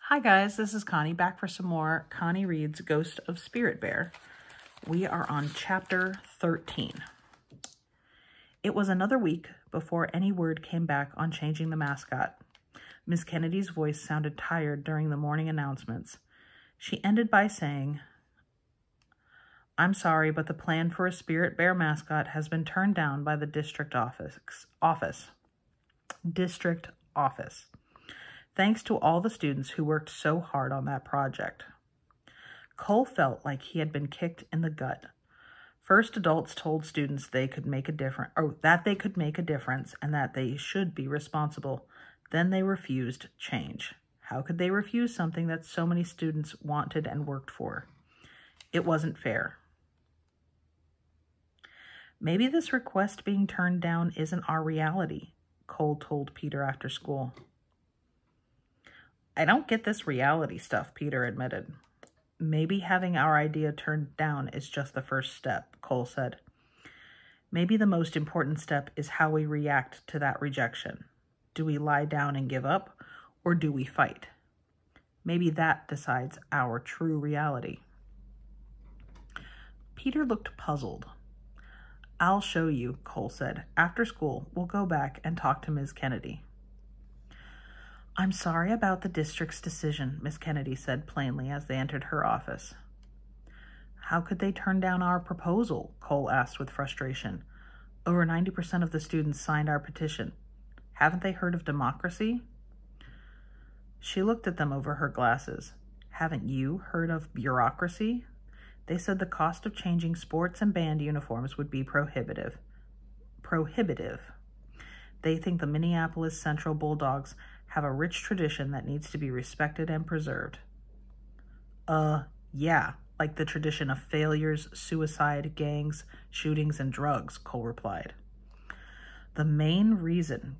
Hi guys, this is Connie back for some more Connie Reads Ghost of Spirit Bear. We are on chapter 13. It was another week before any word came back on changing the mascot. Miss Kennedy's voice sounded tired during the morning announcements. She ended by saying, "I'm sorry, but the plan for a Spirit Bear mascot has been turned down by the district office. District office. Thanks to all the students who worked so hard on that project." Cole felt like he had been kicked in the gut. First, adults told students they could make a difference, or that they could make a difference and that they should be responsible. Then they refused change. How could they refuse something that so many students wanted and worked for? It wasn't fair. "Maybe this request being turned down isn't our reality," Cole told Peter after school. "I don't get this reality stuff," Peter admitted. "Maybe having our idea turned down is just the first step," Cole said. "Maybe the most important step is how we react to that rejection. Do we lie down and give up, or do we fight? Maybe that decides our true reality." Peter looked puzzled. "I'll show you," Cole said. "After school, we'll go back and talk to Ms. Kennedy." "I'm sorry about the district's decision," Miss Kennedy said plainly as they entered her office. "How could they turn down our proposal?" Cole asked with frustration. "Over 90% of the students signed our petition. Haven't they heard of democracy?" She looked at them over her glasses. "Haven't you heard of bureaucracy? They said the cost of changing sports and band uniforms would be prohibitive. They think the Minneapolis Central Bulldogs have a rich tradition that needs to be respected and preserved." Yeah, like the tradition of failures, suicide, gangs, shootings, and drugs," Cole replied. "The main reason,"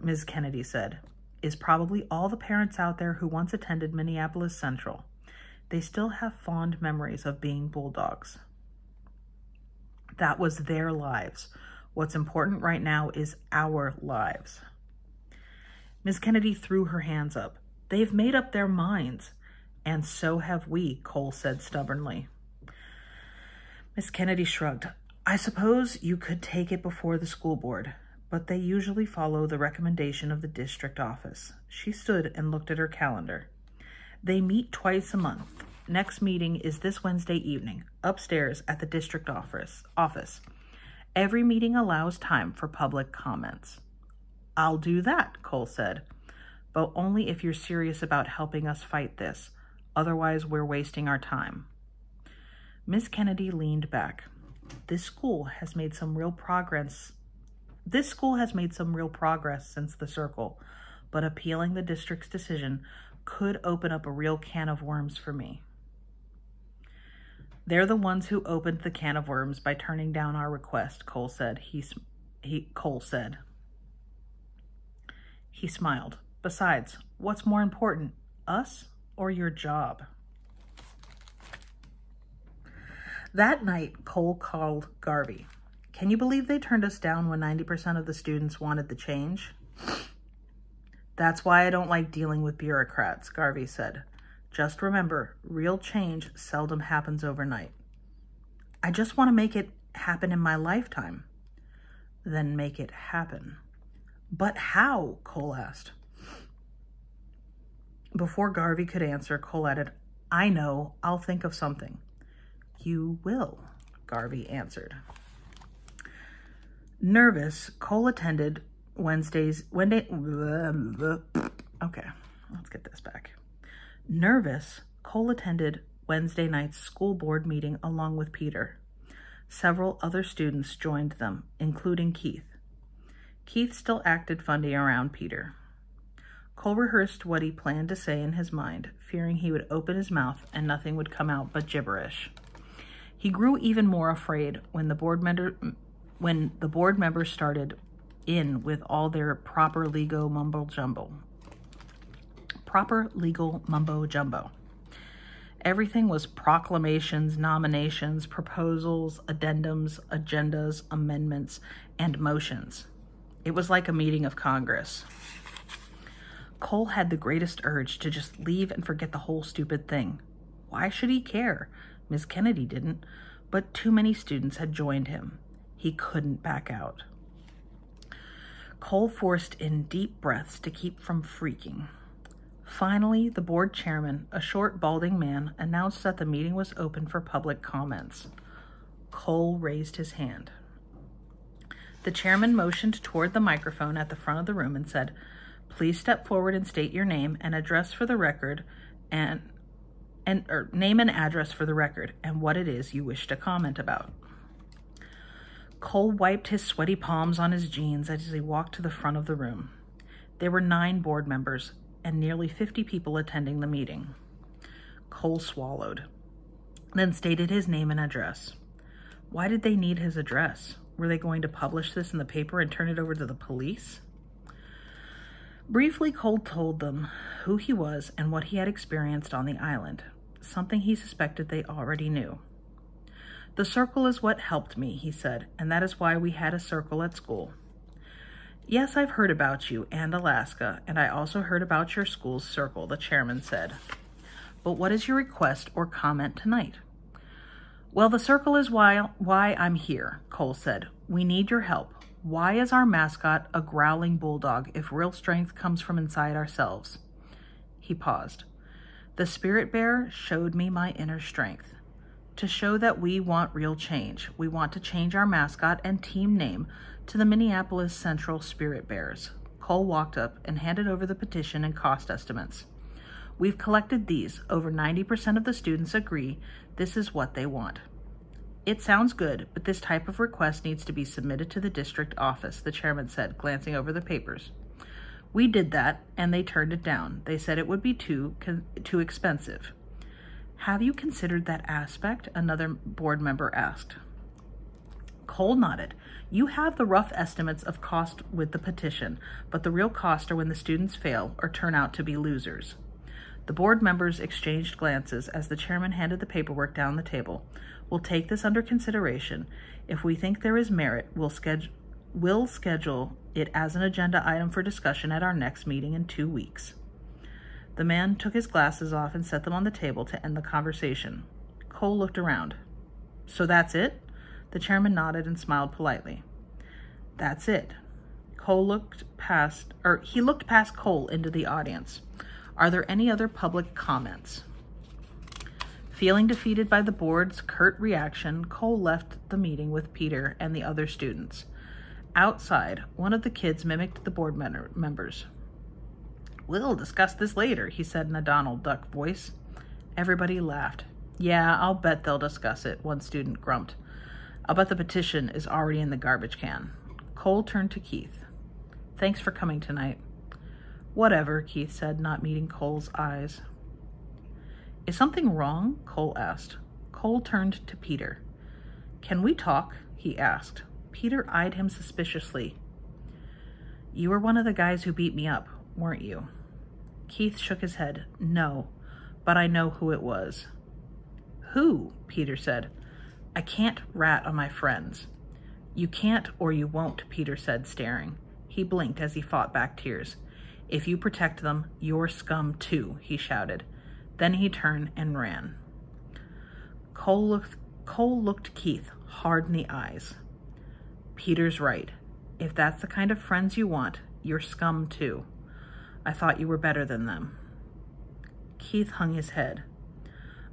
Ms. Kennedy said, "is probably all the parents out there who once attended Minneapolis Central. They still have fond memories of being Bulldogs. That was their lives. What's important right now is our lives." Ms. Kennedy threw her hands up. "They've made up their minds. And so have we," Cole said stubbornly. Miss Kennedy shrugged. "I suppose you could take it before the school board, but they usually follow the recommendation of the district office." She stood and looked at her calendar. "They meet twice a month. Next meeting is this Wednesday evening, upstairs at the district office. Every meeting allows time for public comments." "I'll do that," Cole said, "but only if you're serious about helping us fight this. Otherwise, we're wasting our time." Miss Kennedy leaned back. This school has made some real progress since the circle, but appealing the district's decision could open up a real can of worms for me." "They're the ones who opened the can of worms by turning down our request," Cole said. He smiled. "Besides, what's more important, us or your job?" That night, Cole called Garvey. "Can you believe they turned us down when 90% of the students wanted the change?" "That's why I don't like dealing with bureaucrats," Garvey said. "Just remember, real change seldom happens overnight." "I just want to make it happen in my lifetime." "Then make it happen." "But how?" Cole asked. Before Garvey could answer, Cole added, "I know, I'll think of something." "You will," Garvey answered. Nervous, Cole attended Nervous, Cole attended Wednesday night's school board meeting along with Peter. Several other students joined them, including Keith. Keith still acted funny around Peter. Cole rehearsed what he planned to say in his mind, fearing he would open his mouth and nothing would come out but gibberish. He grew even more afraid when the board members started in with all their proper legal mumbo jumbo. Everything was proclamations, nominations, proposals, addendums, agendas, amendments, and motions. It was like a meeting of Congress. Cole had the greatest urge to just leave and forget the whole stupid thing. Why should he care? Ms. Kennedy didn't, but too many students had joined him. He couldn't back out. Cole forced in deep breaths to keep from freaking. Finally, the board chairman, a short, balding man, announced that the meeting was open for public comments. Cole raised his hand. The chairman motioned toward the microphone at the front of the room and said, "Please step forward and state your name and address for the record name and address for the record and what it is you wish to comment about." Cole wiped his sweaty palms on his jeans as he walked to the front of the room. There were 9 board members and nearly 50 people attending the meeting. Cole swallowed, then stated his name and address. Why did they need his address? Were they going to publish this in the paper and turn it over to the police? Briefly, Cole told them who he was and what he had experienced on the island, something he suspected they already knew. "The circle is what helped me," he said, "and that is why we had a circle at school." "Yes, I've heard about you and Alaska, and I also heard about your school's circle," the chairman said. "But what is your request or comment tonight?" "Well, the circle is why I'm here," Cole said. "We need your help. Why is our mascot a growling bulldog if real strength comes from inside ourselves?" He paused. "The spirit bear showed me my inner strength. To show that we want real change, we want to change our mascot and team name to the Minneapolis Central Spirit Bears." Cole walked up and handed over the petition and cost estimates. "We've collected these. Over 90% of the students agree this is what they want." "It sounds good, but this type of request needs to be submitted to the district office," the chairman said, glancing over the papers. "We did that, and they turned it down. They said it would be too expensive." "Have you considered that aspect?" another board member asked. Cole nodded. "You have the rough estimates of cost with the petition, but the real costs are when the students fail or turn out to be losers." The board members exchanged glances as the chairman handed the paperwork down the table. "We'll take this under consideration. If we think there is merit, we'll schedule it as an agenda item for discussion at our next meeting in 2 weeks." The man took his glasses off and set them on the table to end the conversation. Cole looked around. "So that's it?" The chairman nodded and smiled politely. "That's it." He looked past Cole into the audience. "Are there any other public comments?" Feeling defeated by the board's curt reaction, Cole left the meeting with Peter and the other students. Outside, one of the kids mimicked the board members. "We'll discuss this later," he said in a Donald Duck voice. Everybody laughed. "Yeah, I'll bet they'll discuss it," one student grumped. "I'll bet the petition is already in the garbage can." Cole turned to Keith. "Thanks for coming tonight." "Whatever," Keith said, not meeting Cole's eyes. "Is something wrong?" Cole asked. Cole turned to Peter. "Can we talk?" he asked. Peter eyed him suspiciously. "You were one of the guys who beat me up, weren't you?" Keith shook his head. "No, but I know who it was." "Who?" Peter said. "I can't rat on my friends." "You can't or you won't," Peter said, staring. He blinked as he fought back tears. "If you protect them, you're scum too," he shouted. Then he turned and ran. Cole looked Keith hard in the eyes. "Peter's right. If that's the kind of friends you want, you're scum too. I thought you were better than them." Keith hung his head.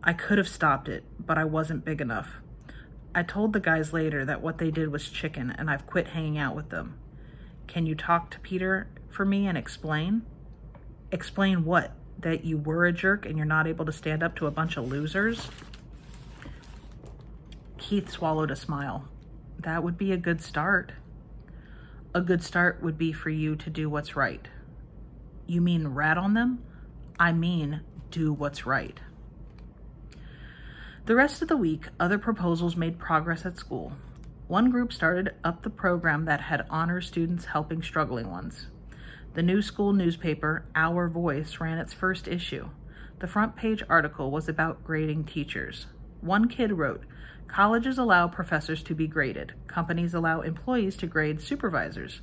"I could have stopped it, but I wasn't big enough. I told the guys later that what they did was chicken, and I've quit hanging out with them. Can you talk to Peter for me and explain?" "Explain what? That you were a jerk and you're not able to stand up to a bunch of losers?" Keith swallowed a smile. "That would be a good start." "A good start would be for you to do what's right." "You mean rat on them?" "I mean do what's right." The rest of the week, other proposals made progress at school. One group started up the program that had honor students helping struggling ones. The new school newspaper, Our Voice, ran its first issue. The front page article was about grading teachers. One kid wrote, "Colleges allow professors to be graded. Companies allow employees to grade supervisors.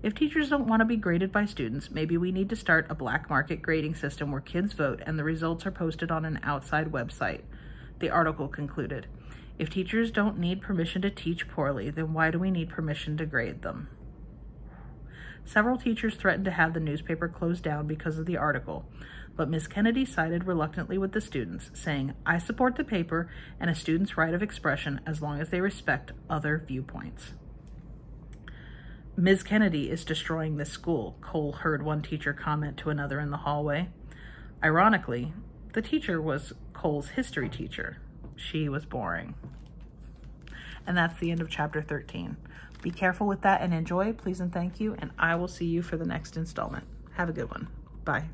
If teachers don't want to be graded by students, maybe we need to start a black market grading system where kids vote and the results are posted on an outside website. The article concluded, if teachers don't need permission to teach poorly, then why do we need permission to grade them? Several teachers threatened to have the newspaper closed down because of the article, but Ms. Kennedy sided reluctantly with the students, saying, I support the paper and a student's right of expression as long as they respect other viewpoints. Ms. Kennedy is destroying this school, Cole heard one teacher comment to another in the hallway. Ironically, the teacher was Cole's history teacher. She was boring. And that's the end of chapter 13. Be careful with that and enjoy, please and thank you, and I will see you for the next installment. Have a good one. Bye.